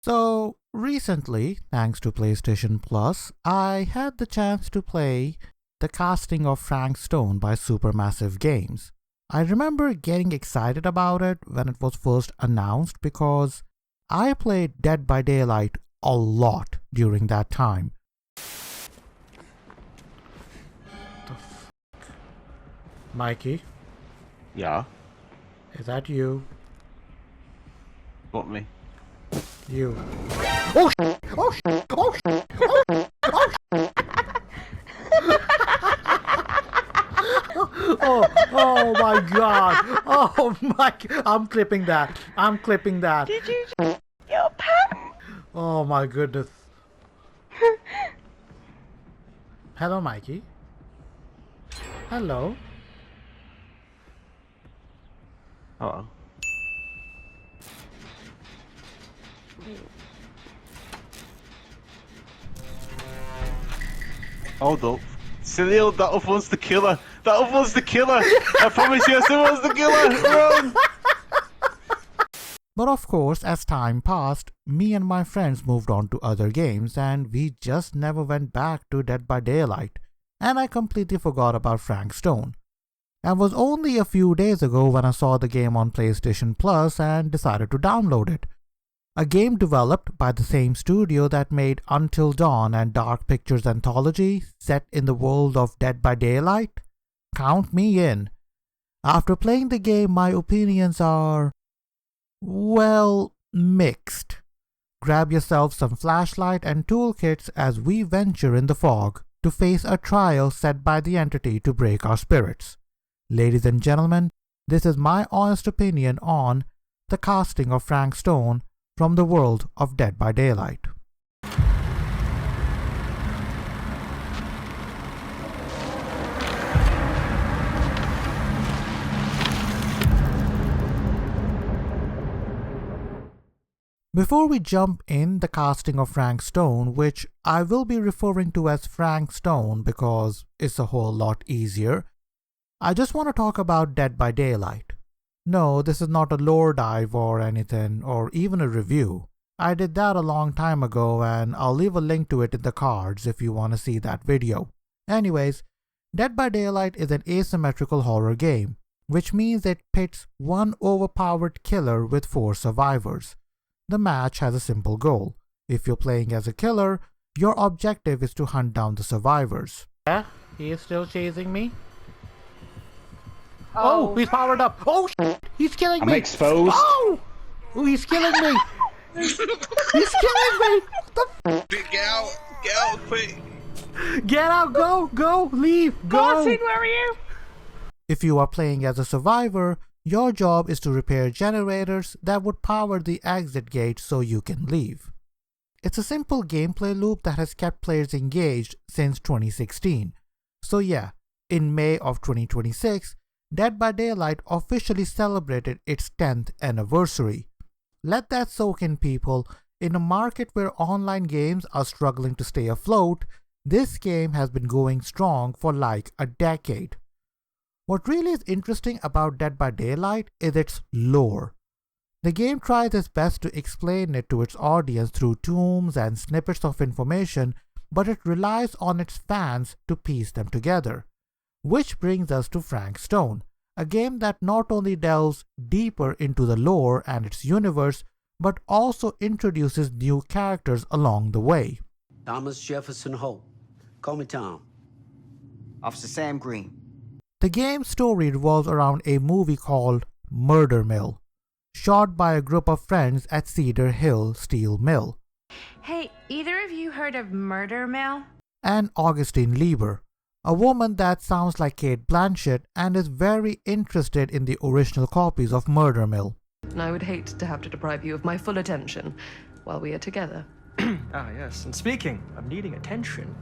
So recently, thanks to PlayStation Plus, I had the chance to play the casting of Frank Stone by Supermassive Games. I remember getting excited about it when it was first announced because I played Dead by Daylight a lot during that time. The f***? Mikey? Yeah? Is that you? What, me? You. Oh shit! Oh shit! Oh shit! Oh shit! Oh my god! Oh my! I'm clipping that. I'm clipping that. Did you just your pants? Oh my goodness. Hello, Mikey. Hello. Hello. Hold up. Suneil, that other one's the killer. That other one's the killer. I promise you, someone's the killer. Run! But of course, as time passed, me and my friends moved on to other games and we just never went back to Dead by Daylight. And I completely forgot about Frank Stone. It was only a few days ago when I saw the game on PlayStation Plus and decided to download it. A game developed by the same studio that made Until Dawn and Dark Pictures Anthology, set in the world of Dead by Daylight? Count me in. After playing the game, my opinions are, well, mixed. Grab yourself some flashlight and toolkits as we venture in the fog to face a trial set by the entity to break our spirits. Ladies and gentlemen, this is my honest opinion on the casting of Frank Stone from the world of Dead by Daylight. Before we jump in the casting of Frank Stone, which I will be referring to as Frank Stone because it's a whole lot easier, I just want to talk about Dead by Daylight. No, this is not a lore dive or anything, or even a review. I did that a long time ago and I'll leave a link to it in the cards if you want to see that video. Anyways, Dead by Daylight is an asymmetrical horror game, which means it pits one overpowered killer with 4 survivors. The match has a simple goal. If you're playing as a killer, your objective is to hunt down the survivors. Yeah, he is still chasing me. Oh, he's powered up. Oh, shit. He's killing me. I'm exposed. Oh, he's killing me. He's killing me. What the Get out, quick. Get out, go, leave, go. Martin, where are you? If you are playing as a survivor, your job is to repair generators that would power the exit gate so you can leave. It's a simple gameplay loop that has kept players engaged since 2016. So yeah, in May of 2026, Dead by Daylight officially celebrated its 10th anniversary. Let that soak in, people. In a market where online games are struggling to stay afloat, this game has been going strong for like a decade. What really is interesting about Dead by Daylight is its lore. The game tries its best to explain it to its audience through tombs and snippets of information, but it relies on its fans to piece them together. Which brings us to Frank Stone, a game that not only delves deeper into the lore and its universe, but also introduces new characters along the way. Thomas Jefferson Hope. Call me Tom. Officer Sam Green. The game's story revolves around a movie called Murder Mill, shot by a group of friends at Cedar Hill Steel Mill. Hey, either of you heard of Murder Mill? And Augustine Lieber, a woman that sounds like Kate Blanchett and is very interested in the original copies of Murder Mill. And I would hate to have to deprive you of my full attention while we are together. Ah, yes. And speaking of needing attention...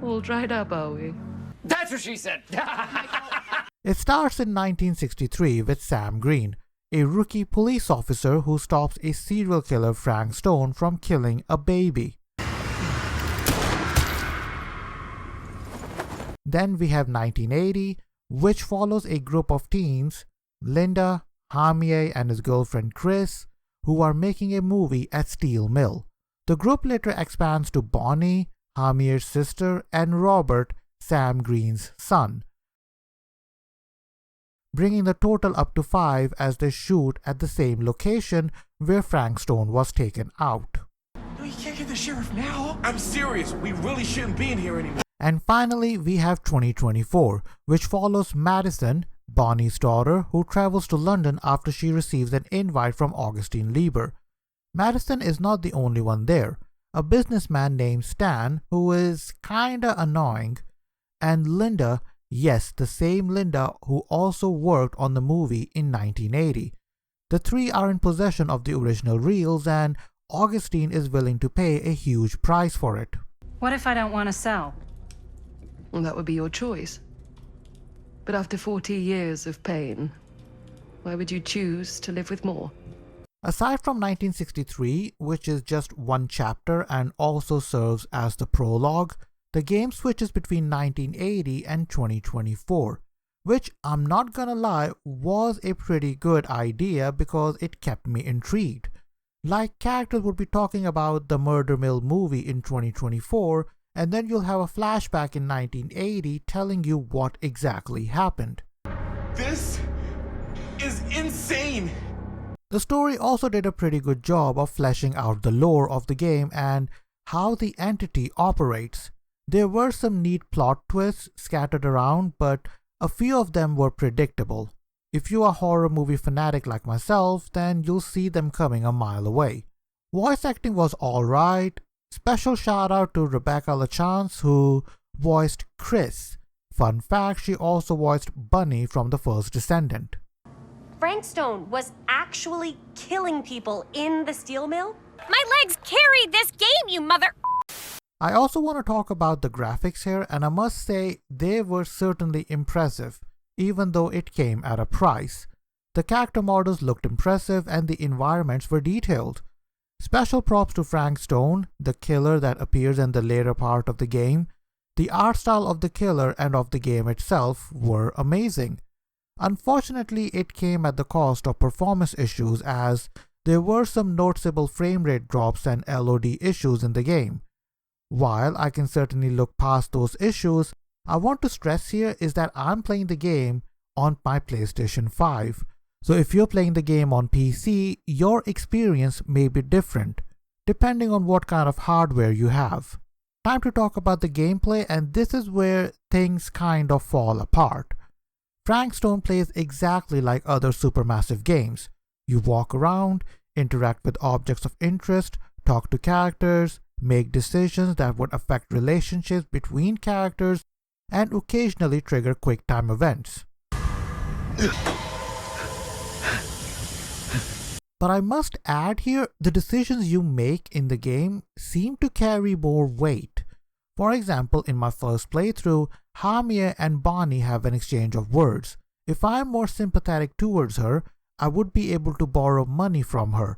All dried up, are we? That's what she said! It starts in 1963 with Sam Green, a rookie police officer who stops a serial killer Frank Stone from killing a baby. Then we have 1980, which follows a group of teens, Linda, Jaime and his girlfriend Chris, who are making a movie at Steel Mill. The group later expands to Bonnie, Hamier's sister, and Robert, Sam Green's son, bringing the total up to 5 as they shoot at the same location where Frank Stone was taken out. No, you can't get the sheriff now. I'm serious. We really shouldn't be in here anymore. And finally, we have 2024, which follows Madison, Bonnie's daughter, who travels to London after she receives an invite from Augustine Lieber. Madison is not the only one there. A businessman named Stan, who is kinda annoying, and Linda, yes, the same Linda who also worked on the movie in 1980. The three are in possession of the original reels, and Augustine is willing to pay a huge price for it. What if I don't want to sell? Well, that would be your choice. But after 40 years of pain, why would you choose to live with more? Aside from 1963, which is just one chapter and also serves as the prologue, the game switches between 1980 and 2024, which, I'm not gonna lie, was a pretty good idea because it kept me intrigued. Like, characters would be talking about the Murder Mill movie in 2024, and then you'll have a flashback in 1980 telling you what exactly happened. This is insane. The story also did a pretty good job of fleshing out the lore of the game and how the entity operates. There were some neat plot twists scattered around, but a few of them were predictable. If you're a horror movie fanatic like myself, then you'll see them coming a mile away. Voice acting was alright. Special shout out to Rebecca LaChance, who voiced Chris. Fun fact, she also voiced Bunny from The First Descendant. Frank Stone was actually killing people in the steel mill? My legs carried this game, you mother... I also want to talk about the graphics here, and I must say they were certainly impressive, even though it came at a price. The character models looked impressive and the environments were detailed. Special props to Frank Stone, the killer that appears in the later part of the game. The art style of the killer and of the game itself were amazing. Unfortunately, it came at the cost of performance issues, as there were some noticeable frame rate drops and LOD issues in the game. While I can certainly look past those issues, I want to stress here is that I'm playing the game on my PlayStation 5. So if you're playing the game on PC, your experience may be different, depending on what kind of hardware you have. Time to talk about the gameplay, and this is where things kind of fall apart. Frank Stone plays exactly like other Supermassive games. You walk around, interact with objects of interest, talk to characters, make decisions that would affect relationships between characters, and occasionally trigger quick time events. But I must add here, the decisions you make in the game seem to carry more weight. For example, in my first playthrough, Hamier and Bonnie have an exchange of words. If I am more sympathetic towards her, I would be able to borrow money from her.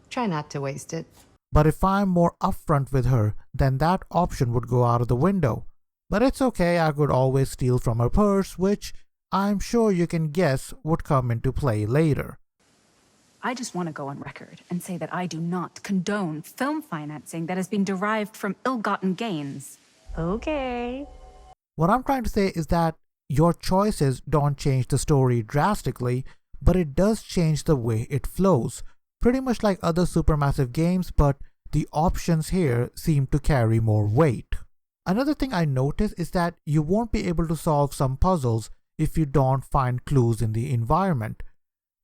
Try not to waste it. But if I am more upfront with her, then that option would go out of the window. But it's okay, I could always steal from her purse, which I'm sure you can guess would come into play later. I just want to go on record and say that I do not condone film financing that has been derived from ill-gotten gains. Okay. What I'm trying to say is that your choices don't change the story drastically, but it does change the way it flows. Pretty much like other Supermassive games, but the options here seem to carry more weight. Another thing I noticed is that you won't be able to solve some puzzles if you don't find clues in the environment.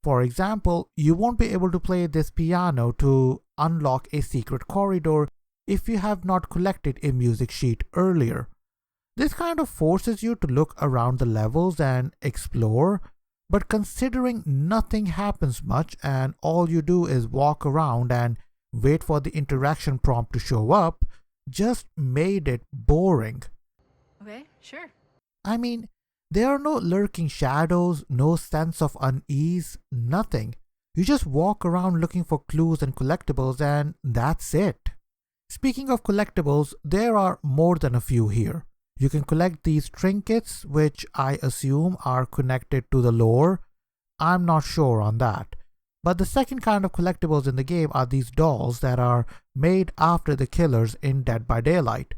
For example, you won't be able to play this piano to unlock a secret corridor if you have not collected a music sheet earlier. This kind of forces you to look around the levels and explore, but considering nothing happens much and all you do is walk around and wait for the interaction prompt to show up, just made it boring. Okay, sure. I mean, there are no lurking shadows, no sense of unease, nothing. You just walk around looking for clues and collectibles, and that's it. Speaking of collectibles, there are more than a few here. You can collect these trinkets, which I assume are connected to the lore. I'm not sure on that. But the second kind of collectibles in the game are these dolls that are made after the killers in Dead by Daylight.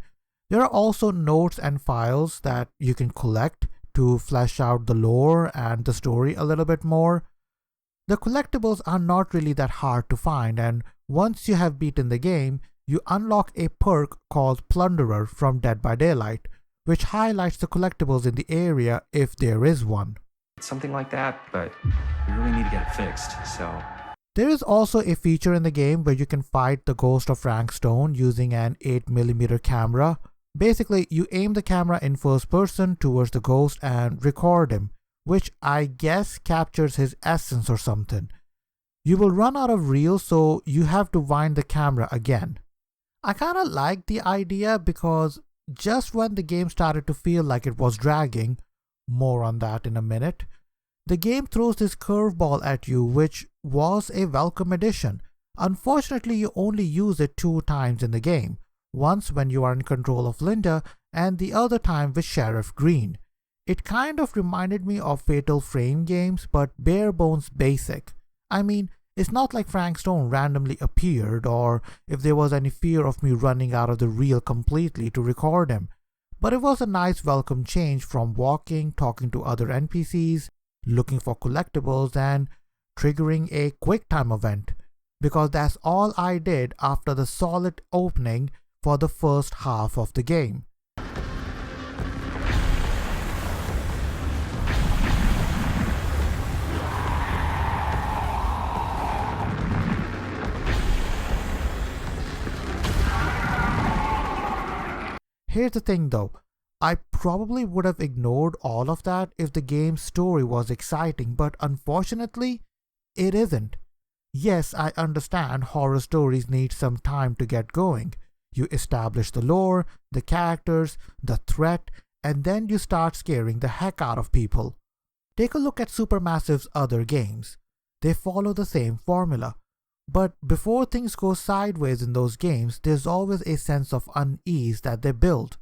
There are also notes and files that you can collect to flesh out the lore and the story a little bit more. The collectibles are not really that hard to find, and once you have beaten the game, you unlock a perk called Plunderer from Dead by Daylight, which highlights the collectibles in the area if there is one. Something like that, but we really need to get it fixed, so... There is also a feature in the game where you can fight the ghost of Frank Stone using an 8mm camera. Basically, you aim the camera in first person towards the ghost and record him, which I guess captures his essence or something. You will run out of reels, so you have to wind the camera again. I kinda like the idea because just when the game started to feel like it was dragging, more on that in a minute, the game throws this curveball at you, which was a welcome addition. Unfortunately, you only use it 2 times in the game, once when you are in control of Linda and the other time with Sheriff Green. It kind of reminded me of Fatal Frame games, but bare bones basic. I mean, it's not like Frank Stone randomly appeared, or if there was any fear of me running out of the reel completely to record him. But it was a nice welcome change from walking, talking to other NPCs, looking for collectibles, and triggering a QuickTime event, because that's all I did after the solid opening for the first half of the game. Here's the thing though, I probably would have ignored all of that if the game's story was exciting, but unfortunately, it isn't. Yes, I understand horror stories need some time to get going. You establish the lore, the characters, the threat, and then you start scaring the heck out of people. Take a look at Supermassive's other games. They follow the same formula. But before things go sideways in those games, there's always a sense of unease that they build.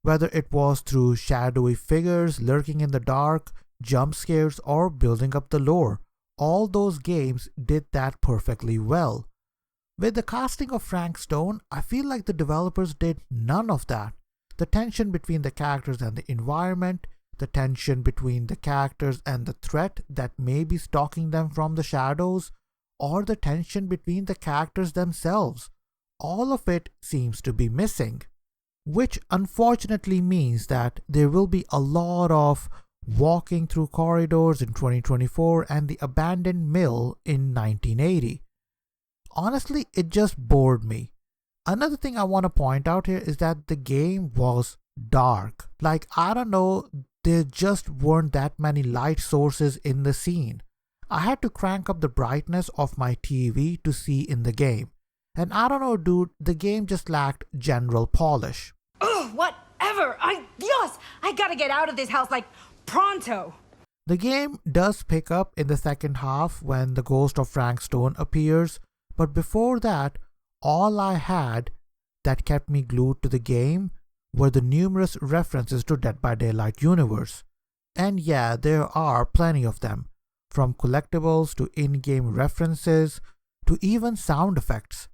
Whether it was through shadowy figures lurking in the dark, jump scares, or building up the lore, all those games did that perfectly well. With the casting of Frank Stone, I feel like the developers did none of that. The tension between the characters and the environment, the tension between the characters and the threat that may be stalking them from the shadows, or the tension between the characters themselves, all of it seems to be missing. Which unfortunately means that there will be a lot of walking through corridors in 2024 and the abandoned mill in 1980. Honestly, it just bored me. Another thing I want to point out here is that the game was dark. Like, I don't know, there just weren't that many light sources in the scene. I had to crank up the brightness of my TV to see in the game. And I don't know, dude, the game just lacked general polish. Ugh, whatever! I gotta get out of this house, like, pronto! The game does pick up in the second half when the ghost of Frank Stone appears, but before that, all I had that kept me glued to the game were the numerous references to Dead by Daylight universe. And yeah, there are plenty of them. From collectibles to in-game references to even sound effects.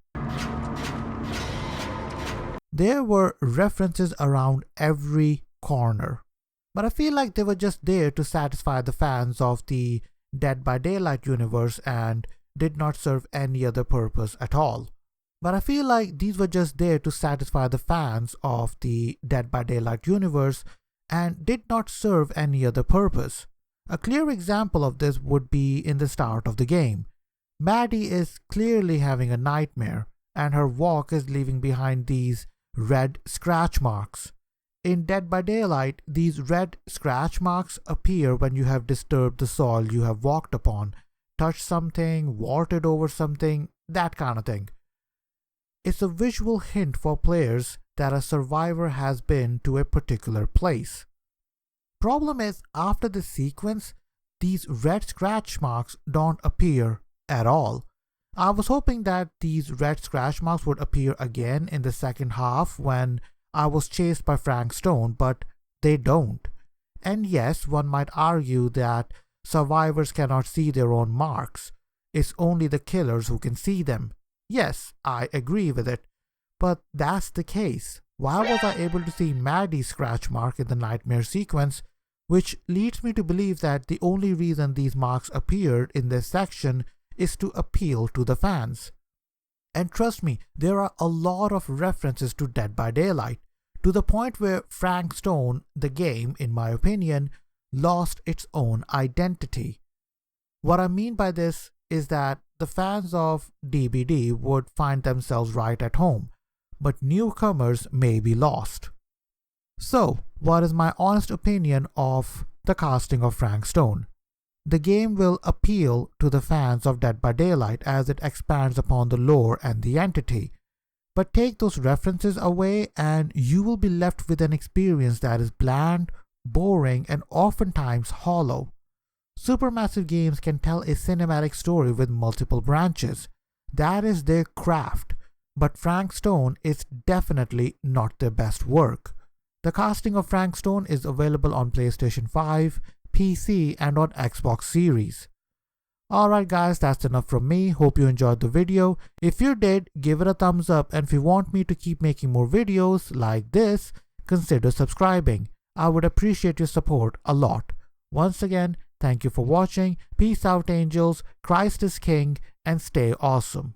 There were references around every corner. But I feel like they were just there to satisfy the fans of the Dead by Daylight universe and did not serve any other purpose at all. But I feel like these were just there to satisfy the fans of the Dead by Daylight universe and did not serve any other purpose. A clear example of this would be in the start of the game. Maddie is clearly having a nightmare, and her walk is leaving behind these red scratch marks. In Dead by Daylight, these red scratch marks appear when you have disturbed the soil you have walked upon, touched something, vaulted over something, that kind of thing. It's a visual hint for players that a survivor has been to a particular place. Problem is, after this sequence, these red scratch marks don't appear at all. I was hoping that these red scratch marks would appear again in the second half when I was chased by Frank Stone, but they don't. And yes, one might argue that survivors cannot see their own marks. it's only the killers who can see them. Yes, I agree with it. But that's the case. Why was I able to see Maddie's scratch mark in the nightmare sequence, which leads me to believe that the only reason these marks appeared in this section is to appeal to the fans. And trust me, there are a lot of references to Dead by Daylight, to the point where Frank Stone, the game, in my opinion, lost its own identity. What I mean by this is that the fans of DBD would find themselves right at home, but newcomers may be lost. So, what is my honest opinion of the casting of Frank Stone? The game will appeal to the fans of Dead by Daylight as it expands upon the lore and the entity. But take those references away and you will be left with an experience that is bland, boring, and oftentimes hollow. Supermassive Games can tell a cinematic story with multiple branches. That is their craft. But Frank Stone is definitely not their best work. The casting of Frank Stone is available on PlayStation 5, PC, and on Xbox Series. Alright guys, that's enough from me. Hope you enjoyed the video. If you did, give it a thumbs up, and if you want me to keep making more videos like this, consider subscribing. I would appreciate your support a lot. Once again, thank you for watching. Peace out, angels. Christ is King, and stay awesome.